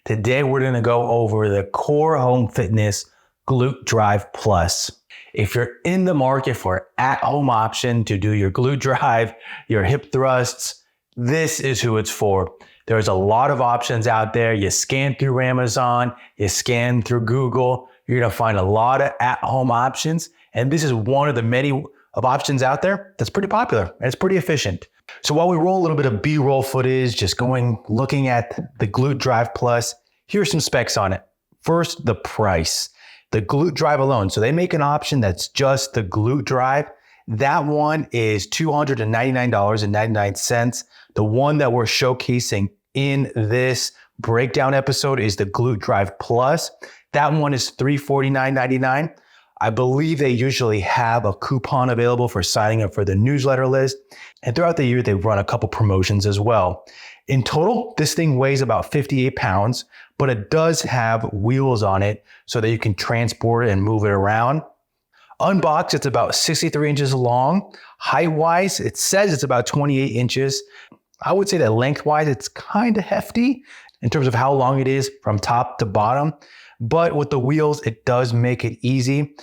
Today, we're going to go over the Core Home Fitness Glute Drive Plus. If you're in the market for an at-home option to do your glute drive, your hip thrusts, this is who it's for. There's a lot of options out there. You scan through Amazon, you scan through Google, you're going to find a lot of at-home options. And this is one of the many of options out there that's pretty popular and it's pretty efficient. So while we roll a little bit of B-roll footage, just looking at the Glute Drive Plus, here's some specs on it. First, the price. The Glute Drive alone. So they make an option that's just the Glute Drive. That one is $299.99. The one that we're showcasing in this breakdown episode is the Glute Drive Plus. That one is $349.99. I believe they usually have a coupon available for signing up for the newsletter list. And throughout the year, they run a couple promotions as well. In total, this thing weighs about 58 pounds, but it does have wheels on it so that you can transport it and move it around. Unboxed, it's about 63 inches long. Height-wise, it says it's about 28 inches. I would say that length-wise, it's kind of hefty in terms of how long it is from top to bottom. But with the wheels, it does make it easy.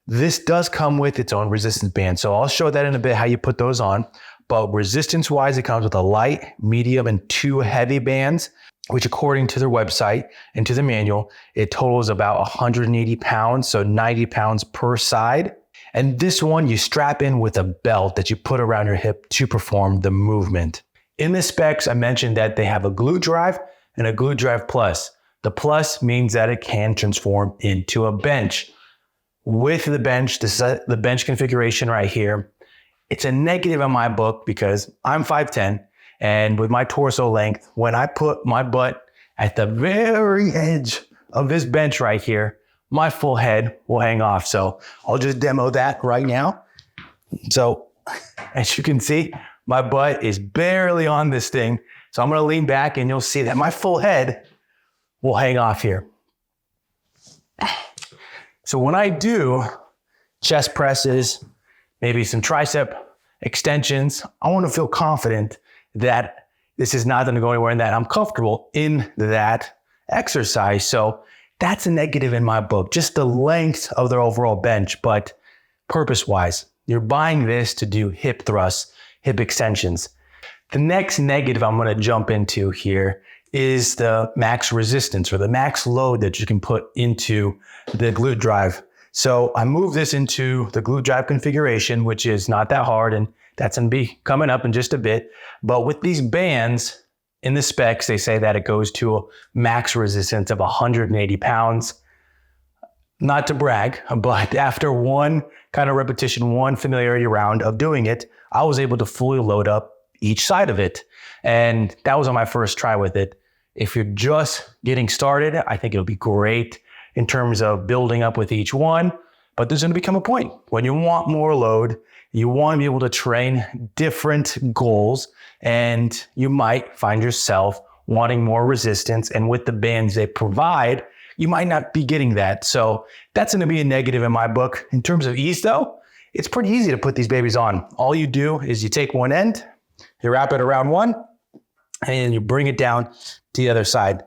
This does come with its own resistance band. So I'll show that in a bit, how you put those on. But resistance-wise, it comes with a light, medium, and 2 heavy bands, which according to their website and to the manual, it totals about 180 pounds, so 90 pounds per side. And this one you strap in with a belt that you put around your hip to perform the movement. In the specs, I mentioned that they have a Glute Drive and a Glute Drive Plus. The Plus means that it can transform into a bench. With the bench, this is the bench configuration right here. It's a negative in my book because I'm 5'10", and with my torso length, when I put my butt at the very edge of this bench right here, my full head will hang off. So I'll just demo that right now. So as you can see, my butt is barely on this thing. So I'm going to lean back and you'll see that my full head will hang off here. So when I do chest presses, maybe some tricep extensions, I want to feel confident that this is not going to go anywhere and that I'm comfortable in that exercise. So that's a negative in my book, just the length of their overall bench. But purpose-wise, you're buying this to do hip thrusts, hip extensions. The next negative I'm going to jump into here is the max resistance or the max load that you can put into the glute drive. So I moved this into the glute drive configuration, which is not that hard, and that's going to be coming up in just a bit. But with these bands in the specs, they say that it goes to a max resistance of 180 pounds. Not to brag, but after one kind of repetition, one familiarity round of doing it, I was able to fully load up each side of it. And that was on my first try with it. If you're just getting started, I think it'll be great in terms of building up with each one. But there's going to become a point when you want more load, you want to be able to train different goals, and you might find yourself wanting more resistance. And with the bands they provide, you might not be getting that. So that's going to be a negative in my book. In terms of ease though, it's pretty easy to put these babies on. All you do is you take one end, you wrap it around one, and you bring it down to the other side.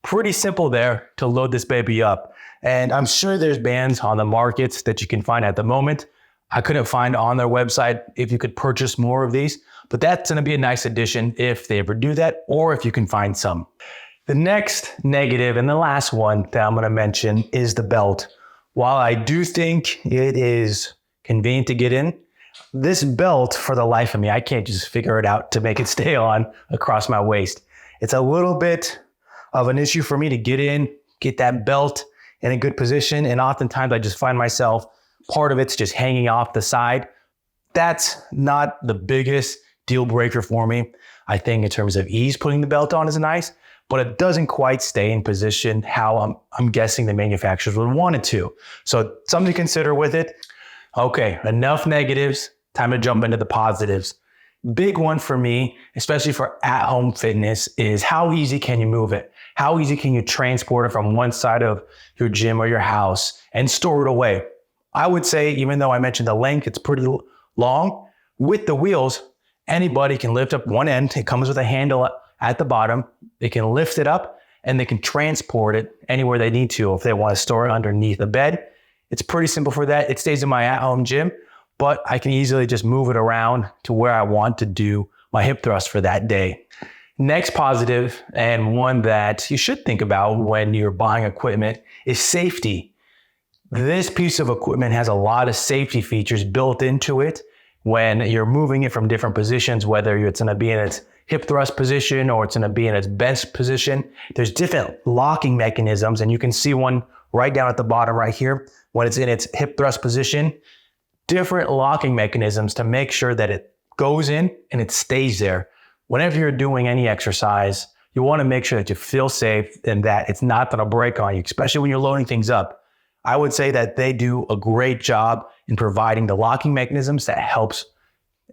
Pretty simple there to load this baby up. And I'm sure there's bands on the markets that you can find at the moment. I couldn't find on their website if you could purchase more of these, but that's going to be a nice addition if they ever do that, or if you can find some. The next negative and the last one that I'm going to mention is the belt. While I do think it is convenient to get in, this belt, for the life of me, I can't just figure it out to make it stay on across my waist. It's a little bit of an issue for me to get in, get that belt in a good position. And oftentimes I just find myself, part of it's just hanging off the side. That's not the biggest deal breaker for me. I think in terms of ease, putting the belt on is nice, but it doesn't quite stay in position how I'm guessing the manufacturers would want it to. So something to consider with it. Okay, enough negatives. Time to jump into the positives. Big one for me, especially for at-home fitness, is how easy can you move it? How easy can you transport it from one side of your gym or your house and store it away? I would say, even though I mentioned the length, it's pretty long. With the wheels, anybody can lift up one end. It comes with a handle at the bottom. They can lift it up and they can transport it anywhere they need to. If they want to store it underneath a bed, it's pretty simple for that. It stays in my at-home gym, but I can easily just move it around to where I want to do my hip thrust for that day. Next positive, and one that you should think about when you're buying equipment, is safety. This piece of equipment has a lot of safety features built into it when you're moving it from different positions, whether it's going to be in its hip thrust position or it's going to be in its bench position. There's different locking mechanisms, and you can see one right down at the bottom right here. When it's in its hip thrust position, different locking mechanisms to make sure that it goes in and it stays there. Whenever you're doing any exercise, you want to make sure that you feel safe and that it's not going to break on you, especially when you're loading things up. I would say that they do a great job in providing the locking mechanisms that helps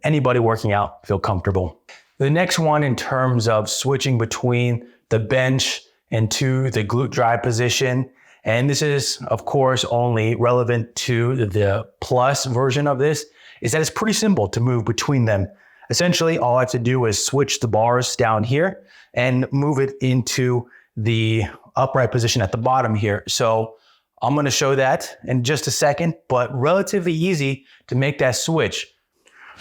anybody working out feel comfortable. The next one, in terms of switching between the bench and to the glute drive position, and this is, of course, only relevant to the plus version of this, is that it's pretty simple to move between them. Essentially, all I have to do is switch the bars down here and move it into the upright position at the bottom here. So I'm going to show that in just a second, but relatively easy to make that switch.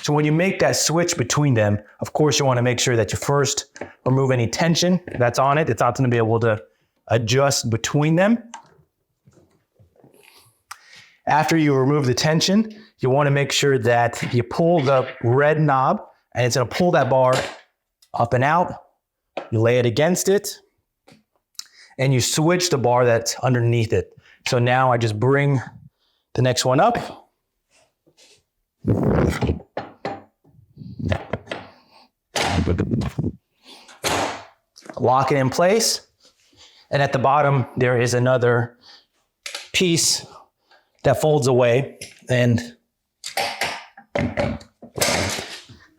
So when you make that switch between them, of course, you want to make sure that you first remove any tension that's on it. It's not going to be able to adjust between them. After you remove the tension, you want to make sure that you pull the red knob, and it's going to pull that bar up and out. You lay it against it, and you switch the bar that's underneath it. So now I just bring the next one up. Lock it in place. And at the bottom, there is another piece that folds away, and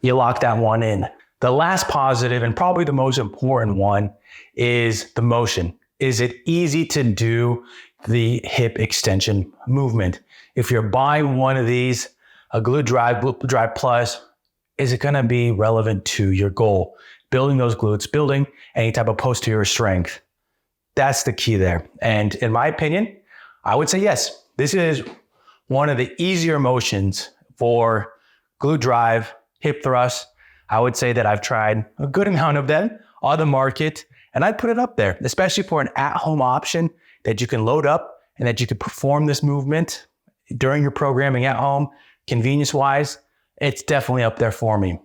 you lock that one in. The last positive, and probably the most important one, is the motion. Is it easy to do the hip extension movement? If you're buying one of these, a Glute Drive Plus, is it going to be relevant to your goal? Building those glutes, building any type of posterior strength. That's the key there. And in my opinion, I would say yes. This is one of the easier motions for glute drive, hip thrust. I would say that I've tried a good amount of them on the market, and I'd put it up there, especially for an at-home option that you can load up and that you can perform this movement during your programming at home, convenience-wise. It's definitely up there for me.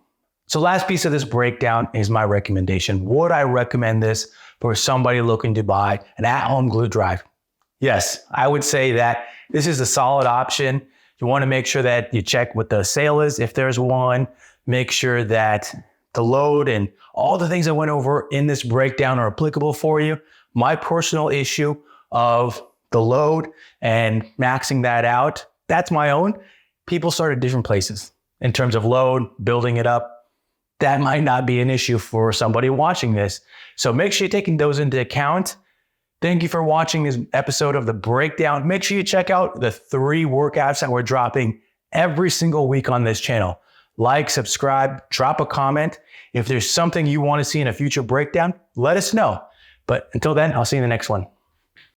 So last piece of this breakdown is my recommendation. Would I recommend this for somebody looking to buy an at-home glute drive? Yes, I would say that this is a solid option. You want to make sure that you check what the sale is, if there's one. Make sure that the load and all the things I went over in this breakdown are applicable for you. My personal issue of the load and maxing that out, that's my own. People start at different places in terms of load, building it up. That might not be an issue for somebody watching this. So make sure you're taking those into account. Thank you for watching this episode of The Breakdown. Make sure you check out the 3 workouts that we're dropping every single week on this channel. Like, subscribe, drop a comment. If there's something you want to see in a future breakdown, let us know. But until then, I'll see you in the next one.